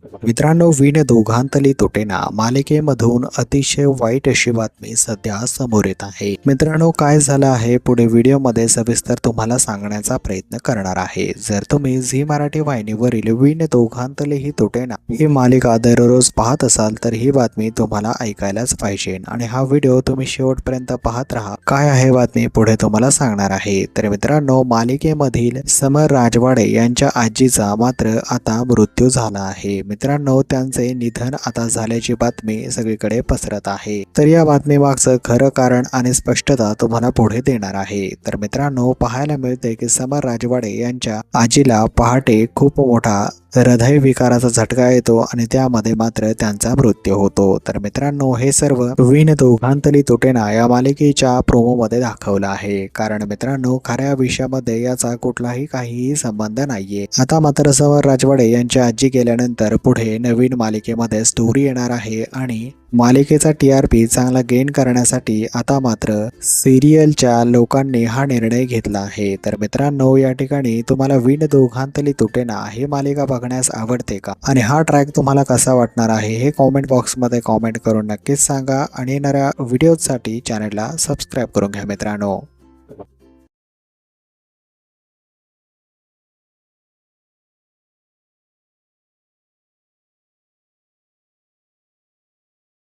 मित्रांनो, विण दोघांतली तुटेना मालिकेमधून अतिशय वाईट अशी बातमी सध्या समोर येत आहे. मित्रांनो, काय झालं आहे पुढे व्हिडिओमध्ये सविस्तर तुम्हाला सांगण्याचा प्रयत्न करणार आहे. जर तुम्ही झी मराठी वाहिनीवरील विण दोघांतली ही तुटेना ही मालिका दररोज पाहत असाल तर ही बातमी तुम्हाला ऐकायलाच पाहिजे आणि हा व्हिडिओ तुम्ही शेवटपर्यंत पाहत राहा. काय आहे बातमी पुढे तुम्हाला सांगणार आहे. तर मित्रांनो, मालिकेमधील समर राजवाडे यांच्या आजीचा मात्र आता मृत्यू झाला आहे. मित्रांनो, त्यांचे निधन आता झाल्याची बातमी सगळीकडे पसरत आहे. तर या बातमी मागचं खरं कारण आणि स्पष्टता तुम्हाला पुढे देणार आहे. तर मित्रांनो, पाहायला मिळते की समर राजवाडे यांच्या आजीला पहाटे खूप मोठा हृदयविकाराचा झटका येतो आणि त्यामध्ये मात्र त्यांचा मृत्यू होतो. तर मित्रांनो, हे सर्व विण दोघांतली तुटेना या मालिकेच्या प्रोमो मध्ये दाखवलं आहे. कारण मित्रांनो, खऱ्या विषयामध्ये याचा कुठलाही काहीही संबंध नाहीये. आता मात्र समर राजवाडे यांची आजी गेल्यानंतर पुढे नवीन मालिकेमध्ये स्टोरी येणार आहे आणि मालिकेचा TRP चांगला गेन करण्यासाठी आता मात्र सिरियलच्या लोकांनी हा निर्णय घेतला आहे. तर मित्रांनो, या ठिकाणी तुम्हाला विण दोघांतली तुटेना ही मालिका बघण्यास आवडते का आणि हा ट्रॅक तुम्हाला कसा वाटणार आहे हे कॉमेंट बॉक्समध्ये कॉमेंट करून नक्कीच सांगा आणि येणाऱ्या व्हिडिओसाठी चॅनलला सबस्क्राईब करून घ्या मित्रांनो.